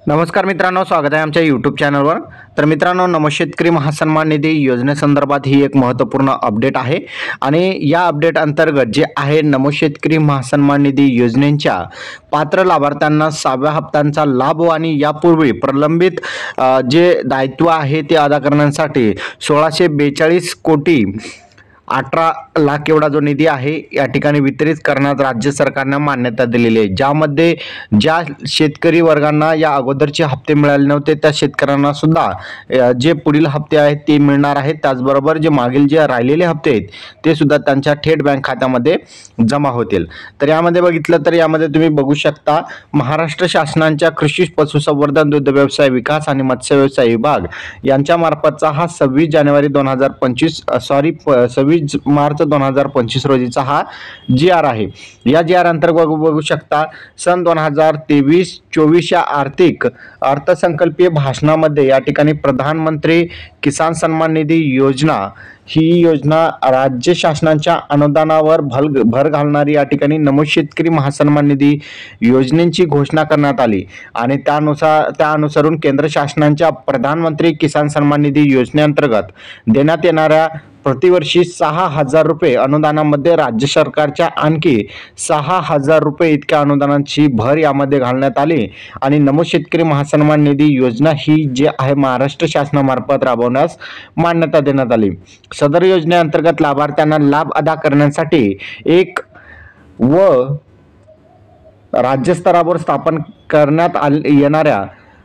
नमस्कार मित्रांनो, स्वागत आहे आमच्या यूट्यूब चॅनलवर। तर मित्रांनो, नमोशेतकरी महासन्मान निधी योजनेसंदर्भात ही एक महत्त्वपूर्ण अपडेट आहे आणि या अपडेट अंतर्गत जे आहे नमोशेतकरी महासन्मान निधी योजनेच्या पात्र लाभार्थ्यांना 6व्या हप्त्यांचा लाभ आणि यापूर्वी प्रलंबित जे दायित्व आहे ते अदा करण्यासाठी 1642 कोटी 18 लाख एवढा जो निधी आहे या ठिकाणी वितरित करण्यास राज्य सरकारने मान्यता दिलेली आहे। ज्यामध्ये ज्या शेतकरी वर्गांना या अगोदरचे हप्ते मिळाले नव्हते त्या शेतकऱ्यांना सुद्धा जे पुढील हप्ते आहेत ते मिळणार आहेत। त्याचबरोबर जे मागील जे राहिलेले हप्ते आहेत ते सुद्धा त्यांच्या थेट बँक खात्यामध्ये जमा होतील। तर यामध्ये बघितलं तर यामध्ये तुम्ही बघू शकता, महाराष्ट्र शासनाच्या कृषी पशुसंवर्धन दुग्ध व्यवसाय विकास आणि मत्स्य व्यवसाय विभाग यांच्या मार्फतचा हा 26 जानेवारी 26 मार्च 2025 रोजीचा हा GR आहे। या GR अंतर्गत बघू शकता, सन 2023-24 या आर्थिक अर्थसंकल्पीय भाषणामध्ये या ठिकाणी प्रधानमंत्री किसान सन्मान निधी योजना ही योजना राज्य शासनाच्या अनुदानावर भर घालणारी या ठिकाणी नमोशेतकरी महासन्मान निधी योजनेची घोषणा करण्यात आली आणि त्यानुसारून केंद्र शासनाच्या प्रधानमंत्री किसान सन्मान निधी योजनेअंतर्गत देण्यात येणाऱ्या प्रतिवर्षी 6,000 रुपये अनुदानामध्ये राज्य सरकारच्या आणखी 6,000 रुपये इतक्या अनुदानाची भर यामध्ये घालण्यात आली आणि नमोशेतकरी महासन्मान निधी योजना ही जी आहे महाराष्ट्र शासनामार्फत राबवण्यास मान्यता देण्यात आली। सदर योजनेअंतर्गत लाभार्थ्यांना लाभ अदा करण्यासाठी एक व राज्यस्तरावर स्थापन करण्यात येणाऱ्या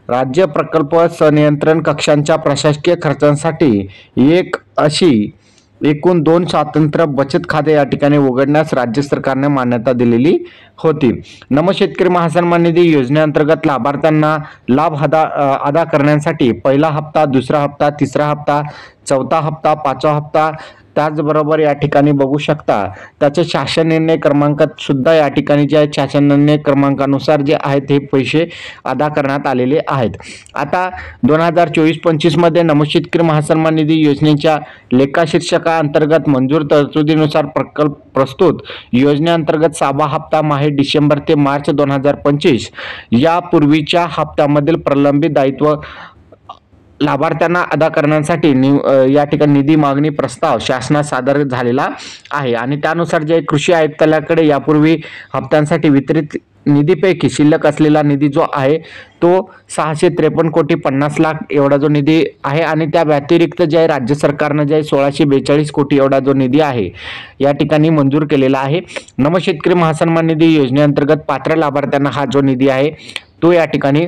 राज्य प्रकल्प संनियंत्रण कक्षांच्या प्रशासकीय खर्चांसाठी एक अशी एकूण 2 स्वतंत्र बचत खाते या ठिकाणी उघडण्यास राज्य सरकारने मान्यता दिलेली होती। नमोशेतकरी महासन्मान निधी योजनेअंतर्गत लाभार्थ्यांना लाभ अदा करण्यासाठी पहिला हप्ता, दुसरा हप्ता, तिसरा हप्ता, चौथा हप्ता, 5वा हप्ता, त्याचबरोबर या ठिकाणी बघू शकता त्याचे शासन निर्णय क्रमांकात सुद्धा या ठिकाणी जे आहे शासन निर्णय क्रमांकानुसार जे आहेत हे पैसे अदा करण्यात आलेले आहेत। आता 2024-25 मध्ये नमोशेतकरी महासन्मान निधी योजनेच्या लेखाशीर्षकाअंतर्गत मंजूर तरतुदीनुसार प्रकल्प प्रस्तुत योजनेअंतर्गत 6वा हप्ता माहे डिसेंबर ते मार्च 2025 या पूर्वीच्या हप्त्यामधील प्रलंबित दायित्व लाभार्थ्यांना अदा करण्यासाठी या ठिकाणी निधी मागणी प्रस्ताव शासनास सादर झालेला आहे आणि त्यानुसार जे कृषी आयुक्तालयाकडे यापूर्वी हप्त्यांसाठी वितरित निधीपैकी शिल्लक असलेला निधी जो आहे तो 653 कोटी 50 लाख एवढा जो निधी आहे आणि त्या व्यतिरिक्त जे आहे राज्य सरकारने जे 1642 कोटी एवढा जो निधी आहे या ठिकाणी मंजूर केलेला आहे। नमोशेतकरी महासन्मान निधी योजनेअंतर्गत पात्र लाभार्थ्यांना हा जो निधी आहे तो या ठिकाणी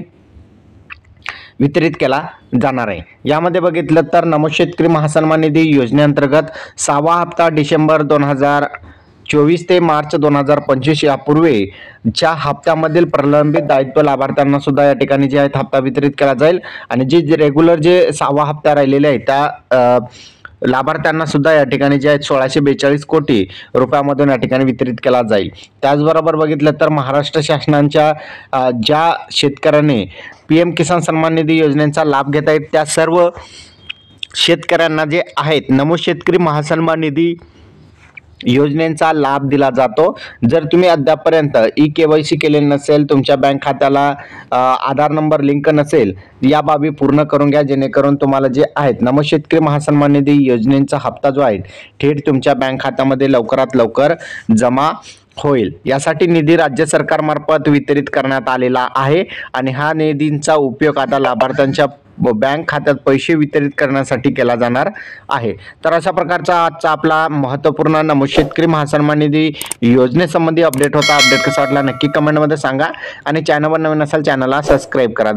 वितरित केला जाणार आहे। यामध्ये बघितलं तर नमोशेतकरी महासन्मान निधी योजनेअंतर्गत 6वा हप्ता डिसेंबर 2024 ते मार्च 2025 यापूर्वी च्या हप्त्यामधील प्रलंबित दायित्व लाभार्थ्यांना सुद्धा या ठिकाणी जे आहेत हप्ता वितरित केला जाईल आणि जे रेग्युलर जे 6वा हप्ता राहिलेले आहे त्या लाभार्थ्यांना सुद्धा या ठिकाणी जे आहेत 1642 कोटी रुपयामधून या ठिकाणी वितरित केला जाईल। त्याचबरोबर बघितलं तर महाराष्ट्र शासनाच्या ज्या शेतकऱ्यांनी PM किसान सन्मान निधी योजनेचा लाभ घेत आहेत त्या सर्व शेतकऱ्यांना जे आहेत नमोशेतकरी महासन्मान निधी योजनेचा लाभ दिला जातो। जर तुम्ही अद्यापपर्यंत KYC केले नसेल, तुमच्या बँक खात्याला आधार नंबर लिंक नसेल, या बाबी पूर्ण करून घ्या जेणेकरून तुम्हाला जे आहेत नमोशेतकरी महासन्मान निधी योजनेचा हप्ता जो आहे थेट तुमच्या बँक खात्यामध्ये लवकरात लवकर जमा होईल। यासाठी निधी राज्य सरकारमार्फत वितरित करण्यात आलेला आहे आणि हा निधींचा उपयोग आता लाभार्थ्यांच्या बँक खात्यात पैसे वितरित करण्यासाठी केला जाणार आहे। तर अशा प्रकारचा आजचा आपला महत्त्वपूर्ण नमोशेतकरी महासन्मान निधी योजनेसंबंधी अपडेट होता। अपडेट कसा वाटला नक्की कमेंटमध्ये सांगा आणि चॅनलवर नवीन असाल चॅनलला सबस्क्राईब करा।